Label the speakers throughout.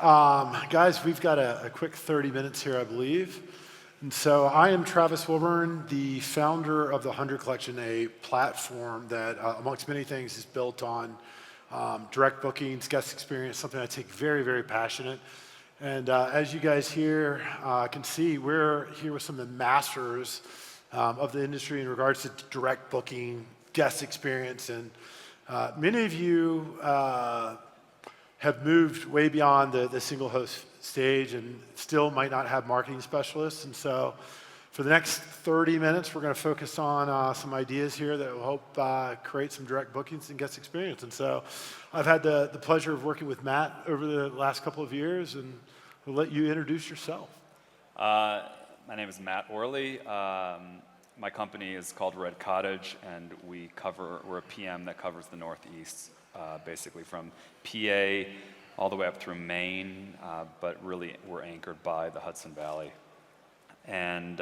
Speaker 1: Guys, we've got a quick 30 minutes here, I believe. And so I am Travis Wilburn, the founder of the 100 Collection, a platform that, amongst many things, is built on direct bookings, guest experience, something I take very, very passionate. And as you guys here can see, we're here with some of the masters of the industry in regards to direct booking, guest experience. And many of you have moved way beyond the single host stage and still might not have marketing specialists. And so for the next 30 minutes, we're going to focus on some ideas here that will help create some direct bookings and guest experience. And so I've had the pleasure of working with Matt over the last couple of years, and we'll let you introduce yourself.
Speaker 2: My name is Matt Orley. My company is called Red Cottage, and we're a PM that covers the Northeast, basically from PA all the way up through Maine, but really we're anchored by the Hudson Valley. And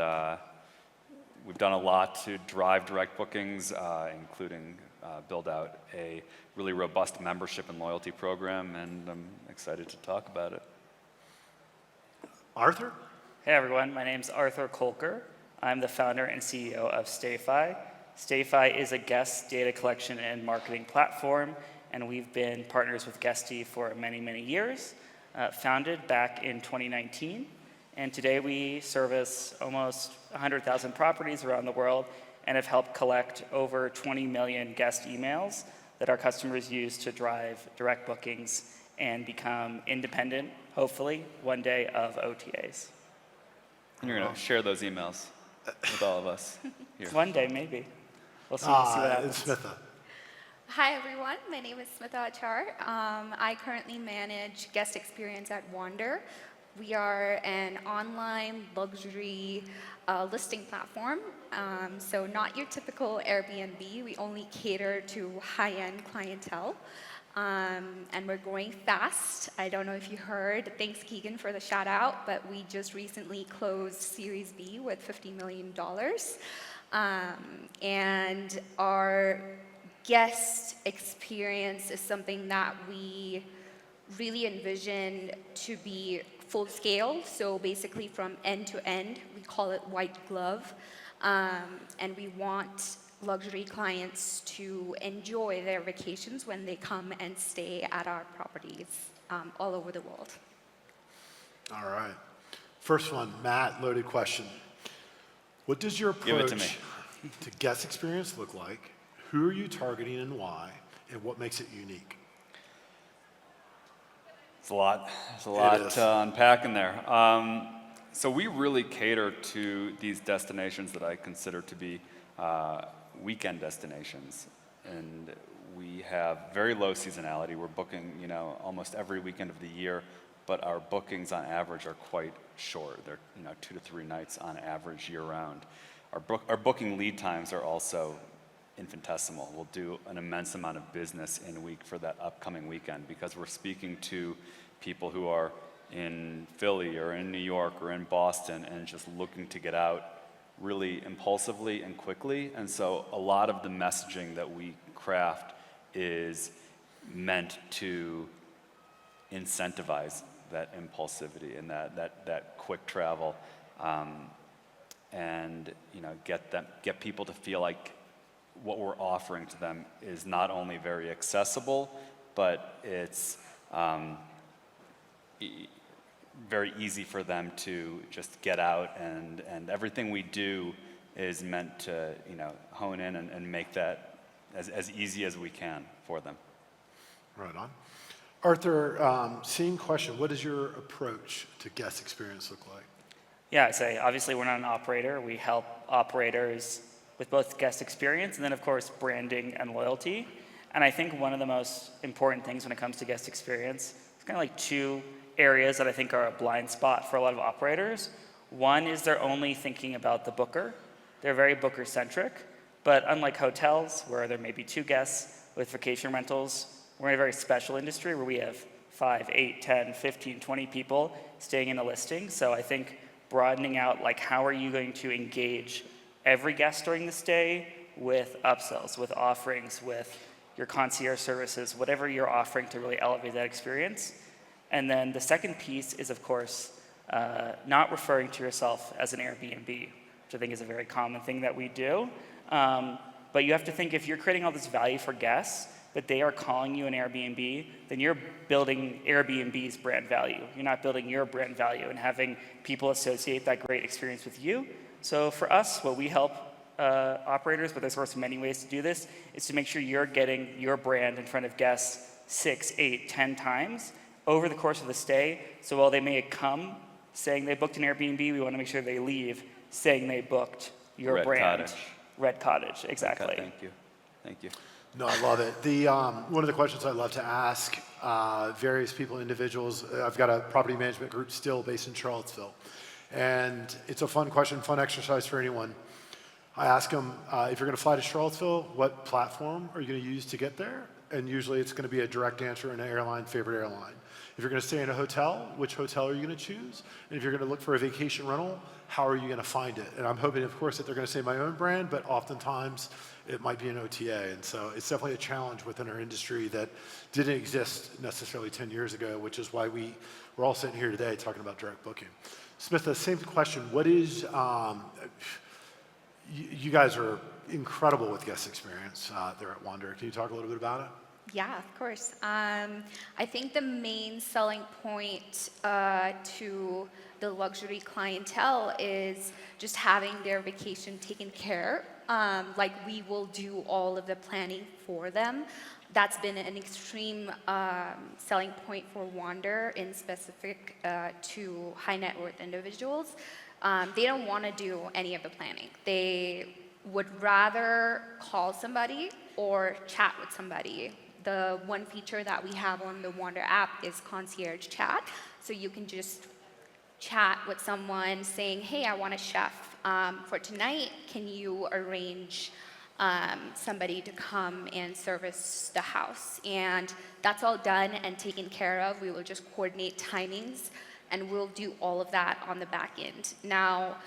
Speaker 2: we've done a lot to drive direct bookings, including build out a really robust membership and loyalty program, and I'm excited to talk about it.
Speaker 1: Arthur?
Speaker 3: Hey everyone, my name's Arthur Colker. I'm the founder and CEO of StayFi. StayFi is a guest data collection and marketing platform, and we've been partners with Guesty for many, many years. Founded back in 2019, and today we service almost 100,000 properties around the world and have helped collect over 20 million guest emails that our customers use to drive direct bookings and become independent, hopefully, one day of OTAs.
Speaker 2: And you're going to share those emails with all of us here.
Speaker 3: One day, maybe. We'll see what happens.
Speaker 1: Smitha.
Speaker 4: Hi everyone, my name is Smitha Achar. I currently manage guest experience at Wander. We are an online luxury listing platform. So not your typical Airbnb. We only cater to high-end clientele. And we're growing fast. I don't know if you heard, thanks Keegan for the shout out, but we just recently closed Series B with $50 million. And our guest experience is something that we really envision to be full scale. So basically from end to end, we call it white glove. And we want luxury clients to enjoy their vacations when they come and stay at our properties all over the world.
Speaker 1: All right. First one, Matt, loaded question. What does your approach to guest experience look like? Who are you targeting and why? And what makes it unique?
Speaker 2: It's a lot. There's a lot to unpack in there. So we really cater to these destinations that I consider to be weekend destinations, and we have very low seasonality. We're booking, almost every weekend of the year, but our bookings on average are quite short. They're, 2 to 3 nights on average year-round. Our booking lead times are also infinitesimal. We'll do an immense amount of business in a week for that upcoming weekend because we're speaking to people who are in Philly or in New York or in Boston and just looking to get out really impulsively and quickly. And so a lot of the messaging that we craft is meant to incentivize that impulsivity and that quick travel, and get people to feel like what we're offering to them is not only very accessible, but it's very easy for them to just get out, and everything we do is meant to hone in and make that as easy as we can for them.
Speaker 1: Right on. Arthur, same question. What does your approach to guest experience look like?
Speaker 3: Yeah, I'd say obviously we're not an operator. We help operators with both guest experience and then of course branding and loyalty. And I think one of the most important things when it comes to guest experience is kind of like 2 areas that I think are a blind spot for a lot of operators. One is they're only thinking about the booker. They're very booker centric, but unlike hotels where there may be 2 guests with vacation rentals, we're in a very special industry where we have 5, 8, 10, 15, 20 people staying in a listing. So I think broadening out, like how are you going to engage every guest during the stay with upsells, with offerings, with your concierge services, whatever you're offering to really elevate that experience, And then the second piece is, of course, not referring to yourself as an Airbnb, which I think is a very common thing that we do. But you have to think, if you're creating all this value for guests, but they are calling you an Airbnb, then you're building Airbnb's brand value. You're not building your brand value and having people associate that great experience with you. So for us, what we help operators, but there's of course many ways to do this, is to make sure you're getting your brand in front of guests 6, 8, 10 times over the course of the stay. So while they may come saying they booked an Airbnb, we want to make sure they leave saying they booked your
Speaker 2: Red
Speaker 3: brand.
Speaker 2: Cottage.
Speaker 3: Red Cottage, exactly.
Speaker 2: Okay, thank you. Thank you.
Speaker 1: No, I love it. One of the questions I love to ask various people, individuals, I've got a property management group still based in Charlottesville. And it's a fun question, fun exercise for anyone. I ask them, if you're going to fly to Charlottesville, what platform are you going to use to get there? And usually it's going to be a direct answer in an airline, favorite airline. If you're going to stay in a hotel, which hotel are you going to choose? And if you're going to look for a vacation rental, how are you going to find it? And I'm hoping, of course, that they're going to say my own brand, but oftentimes it might be an OTA. And so it's definitely a challenge within our industry that didn't exist necessarily 10 years ago, which is why we're all sitting here today talking about direct booking. Smitha, same question. What is, you guys are incredible with guest experience there at Wander. Can you talk a little bit about it?
Speaker 4: Yeah, of course. I think the main selling point to the luxury clientele is just having their vacation taken care. Like, we will do all of the planning for them. That's been an extreme selling point for Wander, in specific to high net worth individuals. They don't want to do any of the planning. They would rather call somebody or chat with somebody. The one feature that we have on the Wander app is concierge chat. So you can just chat with someone saying, hey, I want a chef for tonight. Can you arrange somebody to come and service the house? And that's all done and taken care of. We will just coordinate timings, and we'll do all of that on the back end. Now,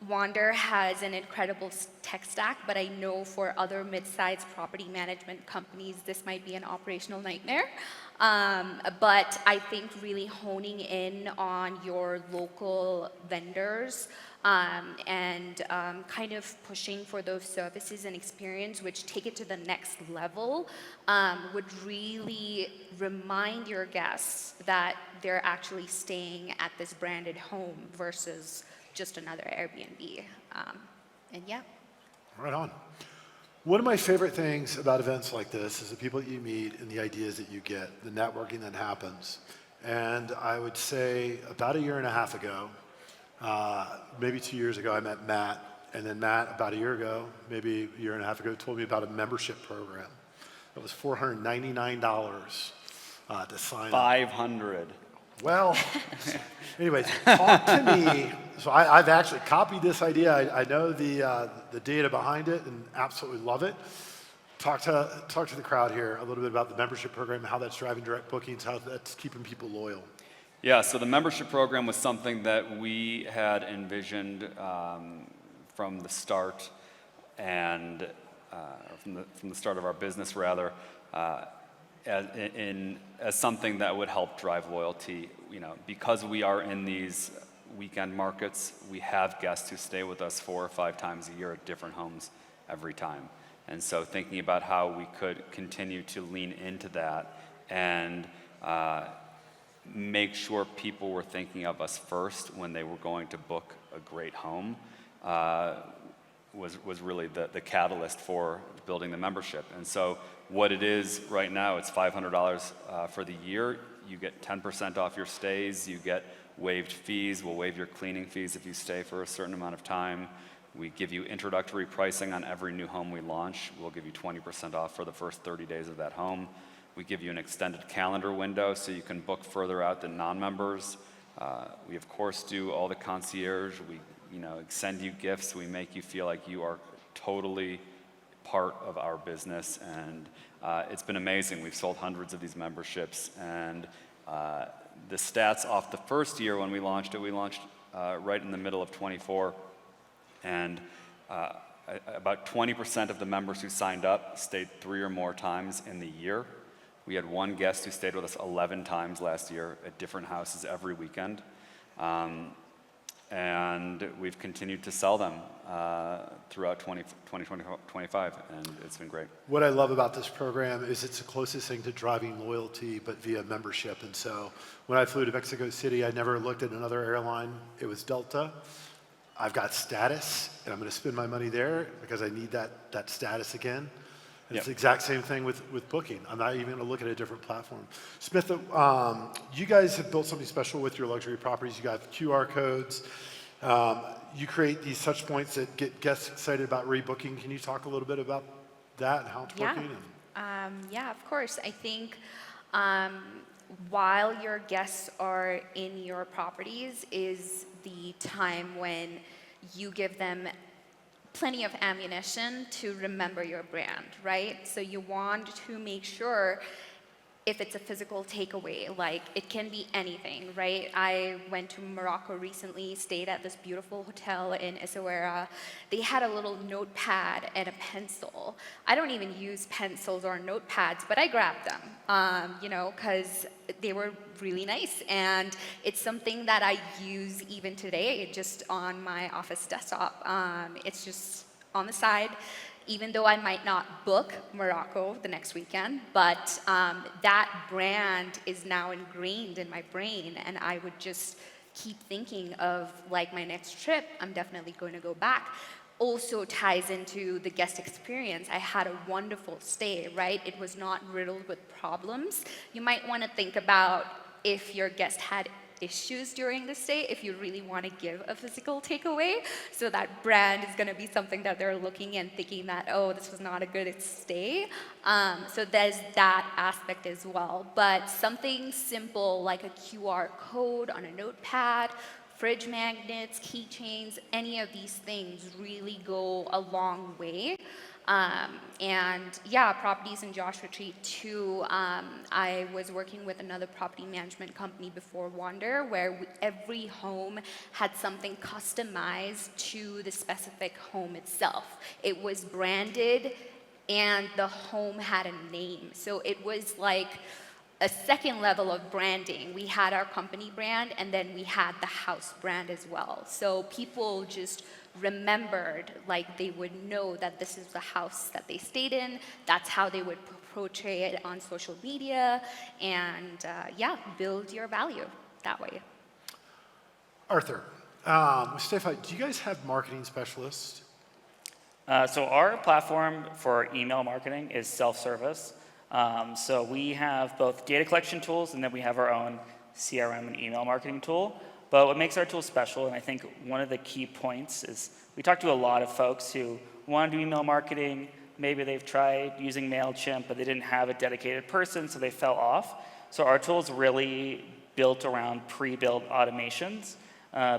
Speaker 4: Wander has an incredible tech stack, but I know for other mid-sized property management companies, this might be an operational nightmare. But I think really honing in on your local vendors and kind of pushing for those services and experience which take it to the next level would really remind your guests that they're actually staying at this branded home versus just another Airbnb. And yeah.
Speaker 1: Right on. One of my favorite things about events like this is the people that you meet and the ideas that you get, the networking that happens. And I would say about 1.5 years ago, maybe 2 years ago, I met Matt. And then Matt, about a year ago, maybe 1.5 years ago, told me about a membership program. It was $499 to sign up.
Speaker 2: 500.
Speaker 1: Well, anyways, talk to me. So I've actually copied this idea. I know the data behind it and absolutely love it. Talk to the crowd here a little bit about the membership program and how that's driving direct bookings, how that's keeping people loyal.
Speaker 2: Yeah, so the membership program was something that we had envisioned from the start, and from the start of our business, rather. As something that would help drive loyalty. You know, because we are in these weekend markets, we have guests who stay with us 4 or 5 times a year at different homes every time. And so thinking about how we could continue to lean into that and make sure people were thinking of us first when they were going to book a great home was really the catalyst for building the membership. And so what it is right now, it's $500 for the year. You get 10% off your stays. You get waived fees. We'll waive your cleaning fees if you stay for a certain amount of time. We give you introductory pricing on every new home we launch. We'll give you 20% off for the first 30 days of that home. We give you an extended calendar window so you can book further out than non-members. We, of course, do all the concierge. We send you gifts. We make you feel like you are totally part of our business, and it's been amazing. We've sold hundreds of these memberships, and the stats off the first year when we launched it, we launched right in the middle of 24, and about 20% of the members who signed up stayed 3 or more times in the year. We had one guest who stayed with us 11 times last year at different houses every weekend. And we've continued to sell them throughout 2025, and it's been great.
Speaker 1: What I love about this program is it's the closest thing to driving loyalty, but via membership. And so when I flew to Mexico City, I never looked at another airline. It was Delta. I've got status, and I'm going to spend my money there because I need that status again. And It's the exact same thing with booking. I'm not even going to look at a different platform. Smitha, you guys have built something special with your luxury properties. You got QR codes. You create these touch points that get guests excited about rebooking. Can you talk a little bit about that and how it's working?
Speaker 4: Yeah, of course. I think while your guests are in your properties is the time when you give them plenty of ammunition to remember your brand, right? So you want to make sure if it's a physical takeaway, like it can be anything, right? I went to Morocco recently, stayed at this beautiful hotel in Essaouira. They had a little notepad and a pencil. I don't even use pencils or notepads, but I grabbed them, because they were really nice. And it's something that I use even today, just on my office desktop. It's just on the side. Even though I might not book Morocco the next weekend, but that brand is now ingrained in my brain, and I would just keep thinking of like my next trip, I'm definitely going to go back. Also ties into the guest experience. I had a wonderful stay, right? It was not riddled with problems. You might want to think about if your guest had issues during the stay, if you really want to give a physical takeaway. So that brand is going to be something that they're looking and thinking that, oh, this was not a good stay. So there's that aspect as well. But something simple like a QR code on a notepad, fridge magnets, keychains, any of these things really go a long way. Properties in Joshua Tree too. I was working with another property management company before Wander, where every home had something customized to the specific home itself. It was branded, and the home had a name. So it was like a second level of branding. We had our company brand, and then we had the house brand as well. So people just remembered, like they would know that this is the house that they stayed in. That's how they would portray it on social media, and build your value that way.
Speaker 1: Arthur, with StayFi, do you guys have marketing specialists?
Speaker 3: So our platform for email marketing is self-service. So we have both data collection tools, and then we have our own CRM and email marketing tool. But what makes our tool special, and I think one of the key points, is we talk to a lot of folks who want to do email marketing. Maybe they've tried using MailChimp, but they didn't have a dedicated person, so they fell off. So our tool is really built around pre-built automations,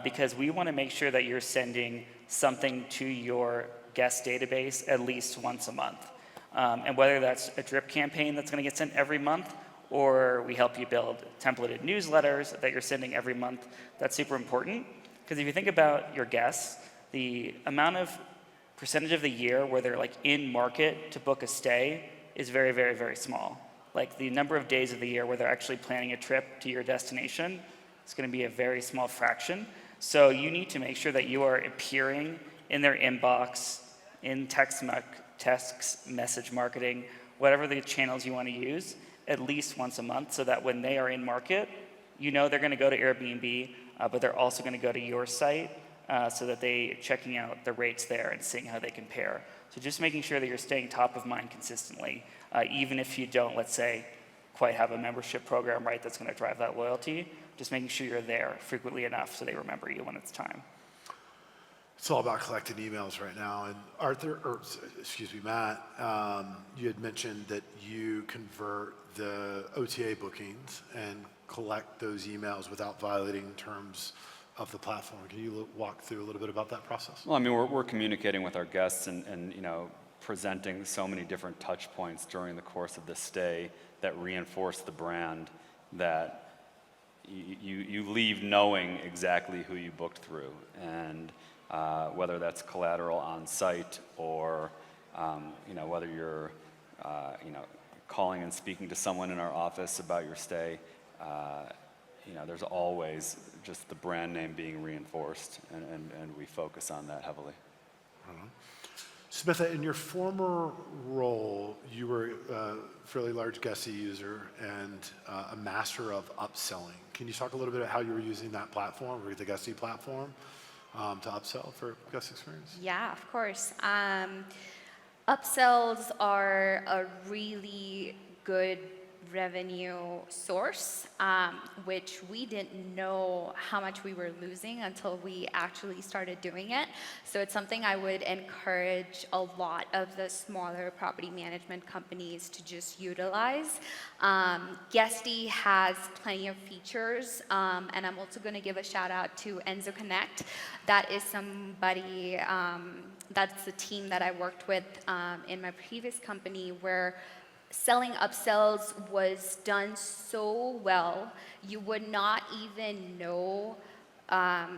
Speaker 3: because we want to make sure that you're sending something to your guest database at least once a month. And whether that's a drip campaign that's going to get sent every month, or we help you build templated newsletters that you're sending every month, that's super important. Because if you think about your guests, the amount of percentage of the year where they're like in market to book a stay is very, very, very small. Like the number of days of the year where they're actually planning a trip to your destination is going to be a very small fraction. So you need to make sure that you are appearing in their inbox, in text message marketing, whatever the channels you want to use, at least once a month, so that when they are in market, you know they're going to go to Airbnb, but they're also going to go to your site, so that they're checking out the rates there and seeing how they compare. So just making sure that you're staying top of mind consistently, even if you don't, let's say, quite have a membership program, right, that's going to drive that loyalty, just making sure you're there frequently enough so they remember you when it's time.
Speaker 1: It's all about collecting emails right now. And Matt, you had mentioned that you convert the OTA bookings and collect those emails without violating terms of the platform. Can you walk through a little bit about that process?
Speaker 2: Well, I mean, we're communicating with our guests and presenting so many different touch points during the course of the stay that reinforce the brand, that you leave knowing exactly who you booked through. And whether that's collateral on site or whether you're calling and speaking to someone in our office about your stay, there's always just the brand name being reinforced, and we focus on that heavily.
Speaker 1: Smitha, in your former role, you were a fairly large Guesty user and a master of upselling. Can you talk a little bit about how you were using that platform, or the Guesty platform, to upsell for guest experience?
Speaker 4: Yeah, of course. Upsells are a really good revenue source, which we didn't know how much we were losing until we actually started doing it. So it's something I would encourage a lot of the smaller property management companies to just utilize. Guesty has plenty of features, and I'm also going to give a shout out to Enzo Connect. That is somebody, that's the team that I worked with in my previous company, where selling upsells was done so well, you would not even know a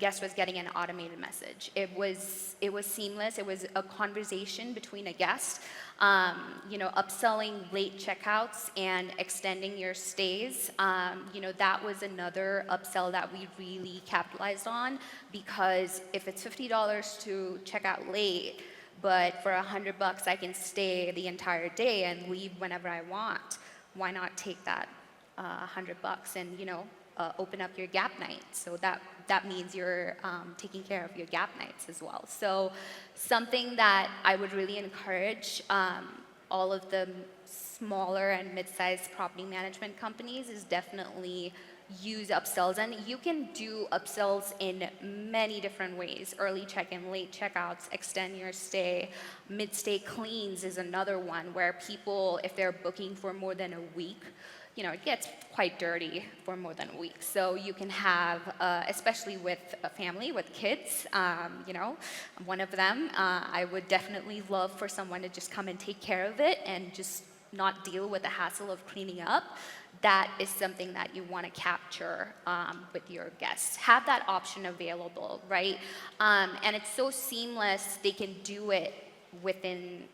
Speaker 4: guest was getting an automated message. It was seamless. It was a conversation between a guest. Upselling late checkouts and extending your stays. That was another upsell that we really capitalized on, because if it's $50 to check out late, but for $100 I can stay the entire day and leave whenever I want, why not take that $100 and open up your gap night? So that means you're taking care of your gap nights as well. So something that I would really encourage all of the smaller and mid-sized property management companies is definitely use upsells. And you can do upsells in many different ways. Early check-in, late checkouts, extend your stay. Mid-stay cleans is another one where people, if they're booking for more than a week, it gets quite dirty for more than a week. So you can have, especially with a family, with kids, one of them, I would definitely love for someone to just come and take care of it and just not deal with the hassle of cleaning up. That is something that you want to capture with your guests. Have that option available, right? And it's so seamless, they can do it within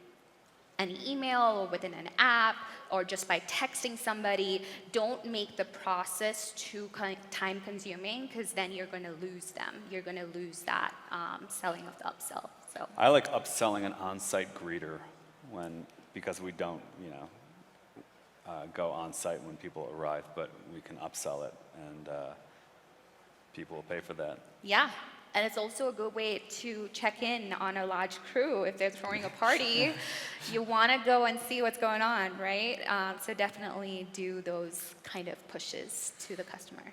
Speaker 4: an email or within an app or just by texting somebody. Don't make the process too time consuming, because then you're going to lose them. You're going to lose that selling of the upsell. So
Speaker 2: I like upselling an on-site greeter because we don't, go on-site when people arrive, but we can upsell it, and people will pay for that.
Speaker 4: yeah. And it's also a good way to check in on a large crew. If they're throwing a party, you want to go and see what's going on, right? So definitely do those kind of pushes to the customer.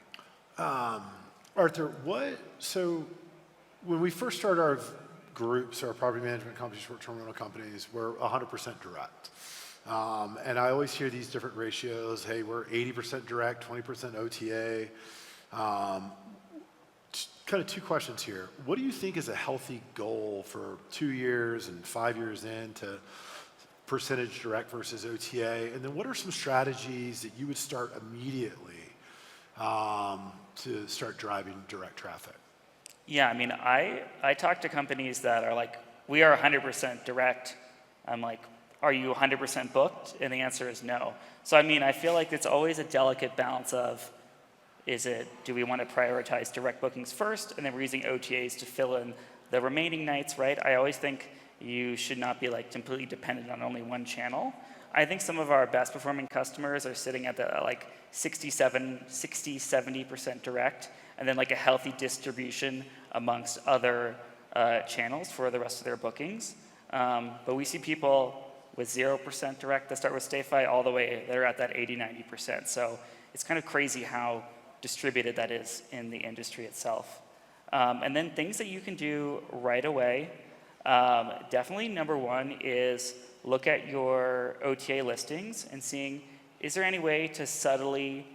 Speaker 1: Arthur, so when we first started our groups, our property management companies, short-term rental companies, we're 100% direct. And I always hear these different ratios. Hey, we're 80% direct, 20% OTA. Kind of two questions here. What do you think is a healthy goal for 2 years and 5 years in to percentage direct versus OTA? And then what are some strategies that you would start immediately to start driving direct traffic?
Speaker 3: Yeah, I mean, I talk to companies that are like, we are 100% direct. I'm like, are you 100% booked? And the answer is no. So I mean, I feel like it's always a delicate balance of, do we want to prioritize direct bookings first, and then we're using OTAs to fill in the remaining nights, right? I always think you should not be like completely dependent on only one channel. I think some of our best performing customers are sitting at the like 60-70% direct, and then like a healthy distribution amongst other channels for the rest of their bookings. But we see people with 0% direct that start with StayFi all the way, they're at that 80-90%. So it's kind of crazy how distributed that is in the industry itself. And then things that you can do right away, definitely number one is look at your OTA listings and seeing, is there any way to subtly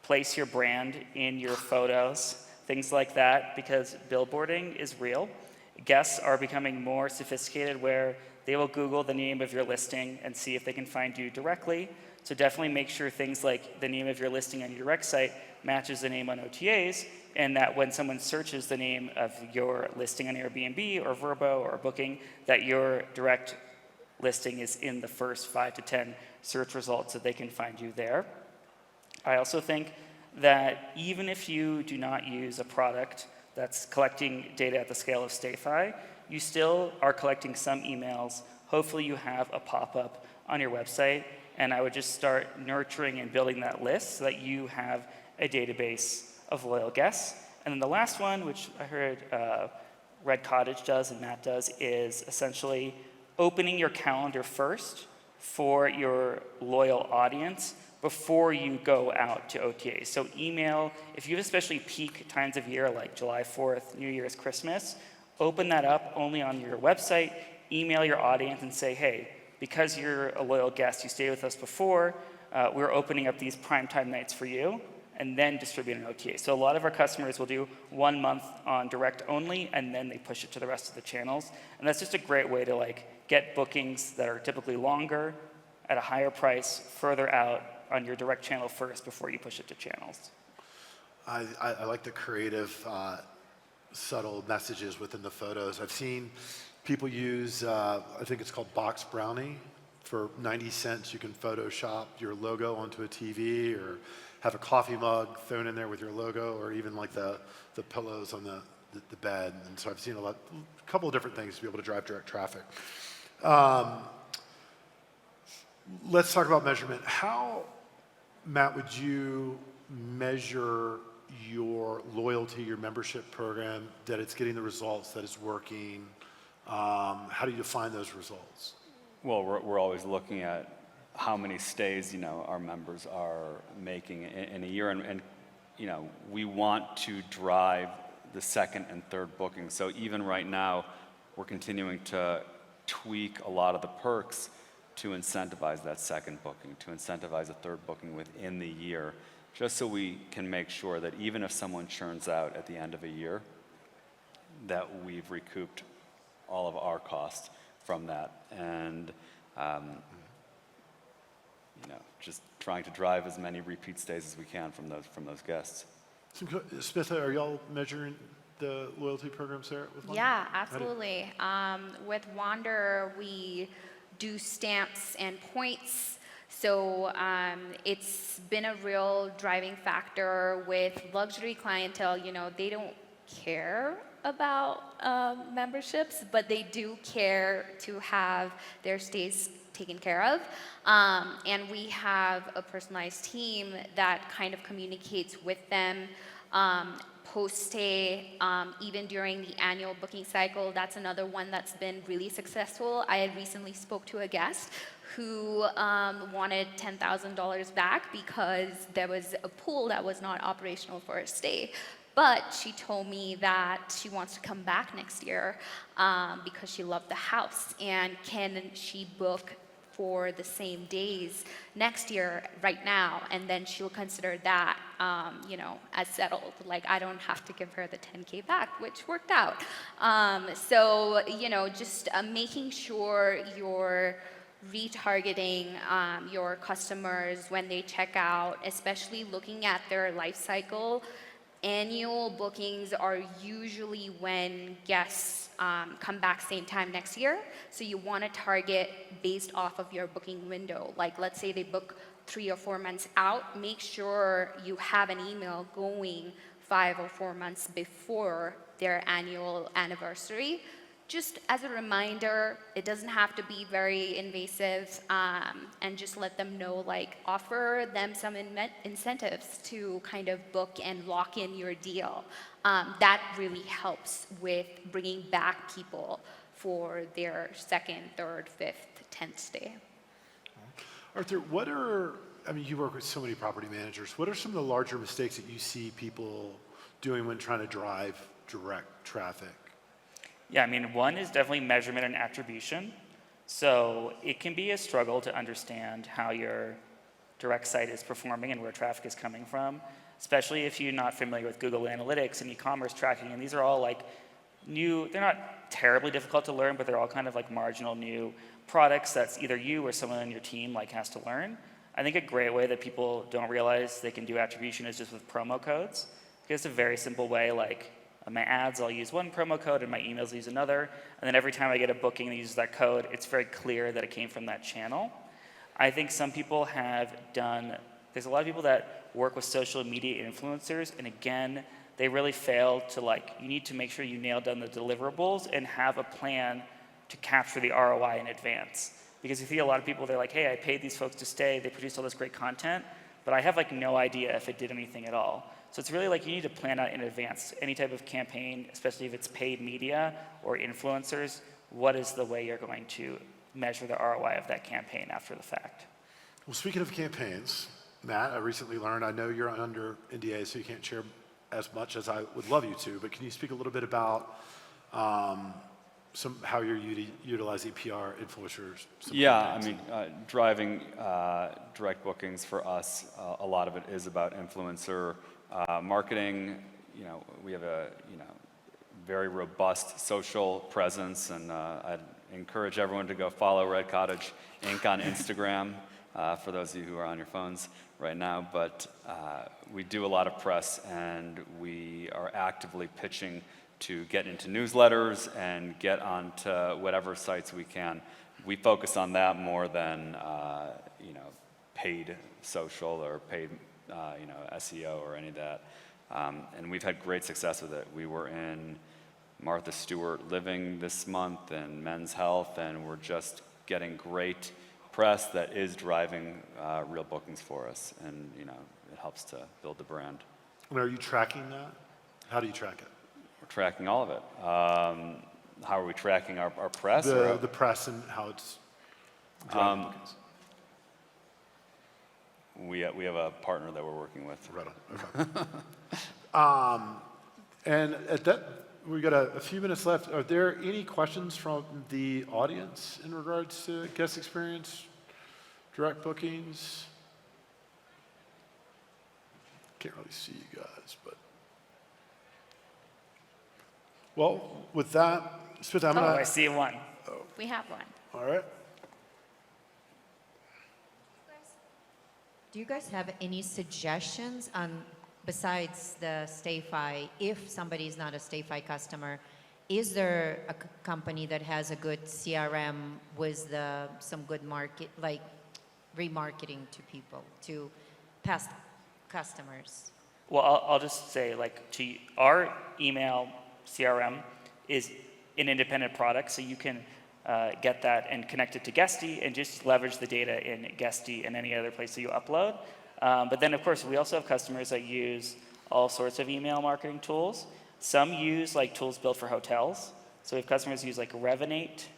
Speaker 3: place your brand in your photos, things like that, because billboarding is real. Guests are becoming more sophisticated where they will Google the name of your listing and see if they can find you directly. So definitely make sure things like the name of your listing on your direct site matches the name on OTAs, and that when someone searches the name of your listing on Airbnb or Vrbo or Booking, that your direct listing is in the first 5 to 10 search results so they can find you there. I also think that even if you do not use a product that's collecting data at the scale of StayFi, you still are collecting some emails. Hopefully you have a pop-up on your website, and I would just start nurturing and building that list so that you have a database of loyal guests. And then the last one, which I heard Red Cottage does and Matt does, is essentially opening your calendar first for your loyal audience before you go out to OTAs. So email, if you have especially peak times of year like July 4th, New Year's, Christmas, open that up only on your website, email your audience and say, hey, because you're a loyal guest, you stayed with us before, we're opening up these primetime nights for you, and then distribute an OTA. So a lot of our customers will do 1 month on direct only, and then they push it to the rest of the channels. And that's just a great way to get bookings that are typically longer at a higher price further out on your direct channel first before you push it to channels.
Speaker 1: I like the creative, subtle messages within the photos. I've seen people use, I think it's called Box Brownie. For 90 cents, you can Photoshop your logo onto a TV, or have a coffee mug thrown in there with your logo, or even like the pillows on the bed. And so I've seen a couple of different things to be able to drive direct traffic. Let's talk about measurement. How, Matt, would you measure your loyalty, your membership program, that it's getting the results, that it's working? How do you define those results?
Speaker 2: Well, we're always looking at how many stays, our members are making in a year, and we want to drive the second and third booking. So even right now, we're continuing to tweak a lot of the perks to incentivize that second booking, to incentivize a third booking within the year, just so we can make sure that even if someone churns out at the end of a year, that we've recouped all of our costs from that. And just trying to drive as many repeat stays as we can from those guests.
Speaker 1: Smitha, are y'all measuring the loyalty programs there with Wander?
Speaker 4: Yeah, absolutely. With Wander, we do stamps and points. So it's been a real driving factor with luxury clientele. They don't care about memberships, but they do care to have their stays taken care of. And we have a personalized team that kind of communicates with them post-stay, even during the annual booking cycle. That's another one that's been really successful. I had recently spoke to a guest who wanted $10,000 back because there was a pool that was not operational for a stay. But she told me that she wants to come back next year because she loved the house. And can she book for the same days next year right now? And then she'll consider that, as settled. I don't have to give her the 10K back, which worked out. So, just making sure you're retargeting your customers when they check out, especially looking at their life cycle. Annual bookings are usually when guests come back same time next year. So you want to target based off of your booking window. Let's say they book 3 or 4 months out, make sure you have an email going 5 or 4 months before their annual anniversary. Just as a reminder, it doesn't have to be very invasive, and just let them know, offer them some incentives to kind of book and lock in your deal. That really helps with bringing back people for their second, third, fifth, 10th stay.
Speaker 1: Arthur, you work with so many property managers. What are some of the larger mistakes that you see people doing when trying to drive direct traffic?
Speaker 3: Yeah, one is definitely measurement and attribution. So it can be a struggle to understand how your direct site is performing and where traffic is coming from, especially if you're not familiar with Google Analytics and e-commerce tracking. And these are all new, they're not terribly difficult to learn, but they're all kind of marginal new products that's either you or someone on your team has to learn. I think a great way that people don't realize they can do attribution is just with promo codes. It's a very simple way, my ads, I'll use one promo code, and my emails use another. And then every time I get a booking that uses that code, it's very clear that it came from that channel. I think some people have done, there's a lot of people that work with social media influencers, and again, they really fail to you need to make sure you nail down the deliverables and have a plan to capture the ROI in advance. Because you see a lot of people, they're like, hey, I paid these folks to stay, they produced all this great content, but I have no idea if it did anything at all. So it's really you need to plan out in advance any type of campaign, especially if it's paid media or influencers. What is the way you're going to measure the ROI of that campaign after the fact?
Speaker 1: Well, speaking of campaigns, Matt, I recently learned, I know you're under NDA, so you can't share as much as I would love you to, but can you speak a little bit about how you're utilizing PR influencers?
Speaker 2: Yeah, driving direct bookings for us, a lot of it is about influencer marketing. We have a very robust social presence, and I'd encourage everyone to go follow Red Cottage Inc. on Instagram, for those of you who are on your phones right now. But we do a lot of press, and we are actively pitching to get into newsletters and get onto whatever sites we can. We focus on that more than paid social or paid SEO or any of that. And we've had great success with it. We were in Martha Stewart Living this month and Men's Health, and we're just getting great press that is driving real bookings for us, and it helps to build the brand.
Speaker 1: And are you tracking that? How do you track it?
Speaker 2: We're tracking all of it. How are we tracking our press?
Speaker 1: The press and how it's driving bookings.
Speaker 2: We have a partner that we're working with.
Speaker 1: Right on. Okay. And at that, we got a few minutes left. Are there any questions from the audience in regards to guest experience, direct bookings? Can't really see you guys, but. Well, with that, Smitha, I'm gonna.
Speaker 3: I see one.
Speaker 4: We have one.
Speaker 1: All right.
Speaker 5: Do you guys have any suggestions on, besides the StayFi, if somebody is not a StayFi customer, is there a company that has a good CRM with some good remarketing to people, to past customers?
Speaker 3: Well, I'll just say, our email CRM is an independent product, so you can get that and connect it to Guesty and just leverage the data in Guesty and any other place that you upload. But then, of course, we also have customers that use all sorts of email marketing tools. Some use tools built for hotels. So we have customers who use Revenate,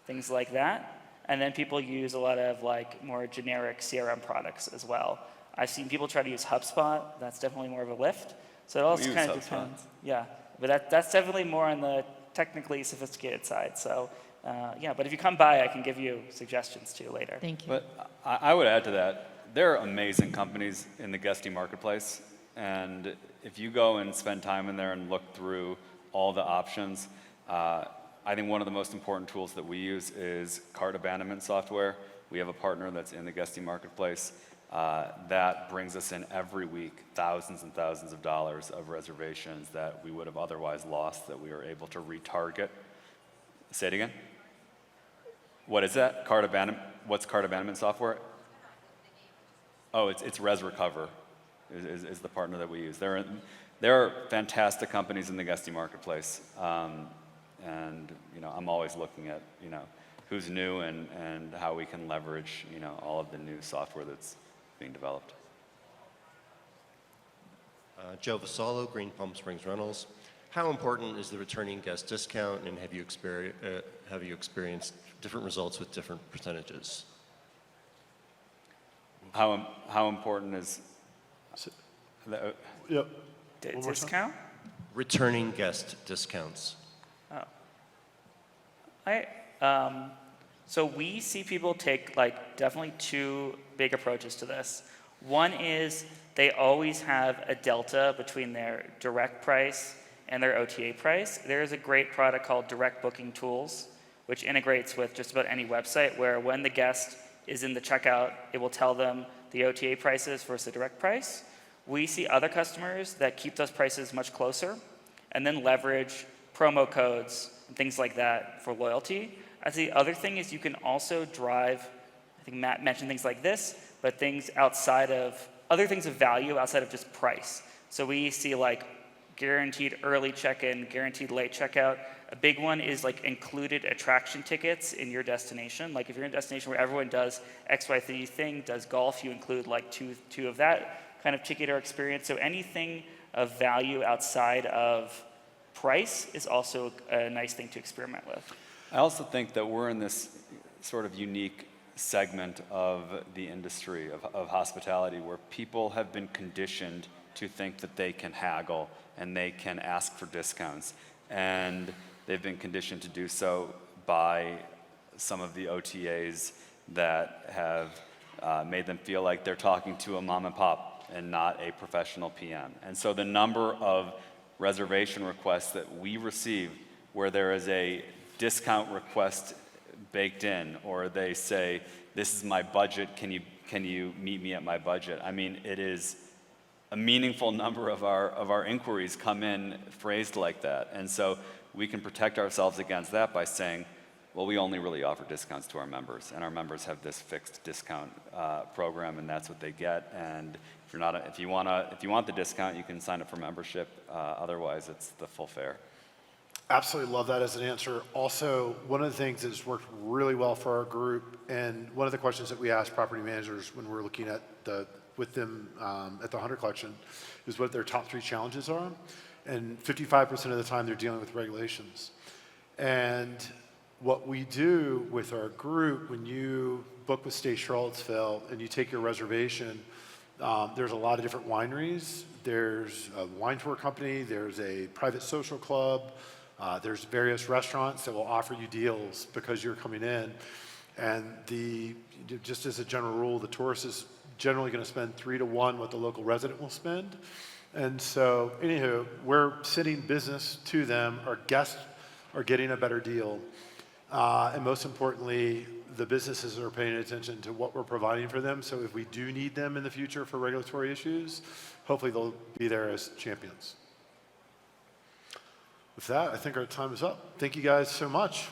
Speaker 3: things like that. And then people use a lot of more generic CRM products as well. I've seen people try to use HubSpot. That's definitely more of a lift. So it also kind of depends. Yeah, but that's definitely more on the technically sophisticated side. So but if you come by, I can give you suggestions too later.
Speaker 5: Thank you.
Speaker 2: But I would add to that, there are amazing companies in the Guesty marketplace, and if you go and spend time in there and look through all the options, I think one of the most important tools that we use is cart abandonment software. We have a partner that's in the Guesty marketplace that brings us in every week thousands and thousands of dollars of reservations that we would have otherwise lost, that we are able to retarget. Say it again. What is that? What's cart abandonment software? Oh, it's ResRecover is the partner that we use. There are fantastic companies in the Guesty marketplace, and I'm always looking at who's new and how we can leverage all of the new software that's being developed.
Speaker 6: Joe Vassallo, Green Palm Springs Rentals. How important is the returning guest discount, and have you experienced different results with different percentages?
Speaker 2: How important is
Speaker 1: Yep.
Speaker 3: Discount?
Speaker 6: Returning guest discounts.
Speaker 3: So we see people take definitely two big approaches to this. One is they always have a delta between their direct price and their OTA price. There is a great product called Direct Booking Tools, which integrates with just about any website, where when the guest is in the checkout, it will tell them the OTA prices versus the direct price. We see other customers that keep those prices much closer, and then leverage promo codes and things like that for loyalty. As the other thing is you can also drive, I think Matt mentioned things like this, but things outside of, other things of value outside of just price. So we see like guaranteed early check-in, guaranteed late checkout. A big one is like included attraction tickets in your destination. Like if you're in a destination where everyone does XYZ thing, does golf, you include like two of that kind of ticket or experience. So anything of value outside of price is also a nice thing to experiment with.
Speaker 2: I also think that we're in this sort of unique segment of the industry of hospitality where people have been conditioned to think that they can haggle and they can ask for discounts. And they've been conditioned to do so by some of the OTAs that have made them feel like they're talking to a mom and pop and not a professional PM. And so the number of reservation requests that we receive where there is a discount request baked in, or they say, this is my budget, can you meet me at my budget? I mean, it is a meaningful number of our inquiries come in phrased like that. And so we can protect ourselves against that by saying, well, we only really offer discounts to our members, and our members have this fixed discount program, and that's what they get. And if you want the discount, you can sign up for membership. Otherwise, it's the full fare.
Speaker 1: Absolutely love that as an answer. Also, one of the things that's worked really well for our group, and one of the questions that we ask property managers when we're looking at with them at the 100 Collection is what their top 3 challenges are. And 55% of the time they're dealing with regulations. And what we do with our group, when you book with Stay Charlottesville and you take your reservation, there's a lot of different wineries. There's a wine tour company. There's a private social club. There's various restaurants that will offer you deals because you're coming in. And just as a general rule, the tourist is generally going to spend 3 to 1 what the local resident will spend. And so, anywho, we're sending business to them. Our guests are getting a better deal. And most importantly, the businesses are paying attention to what we're providing for them. So if we do need them in the future for regulatory issues, hopefully they'll be there as champions. With that, I think our time is up. Thank you guys so much.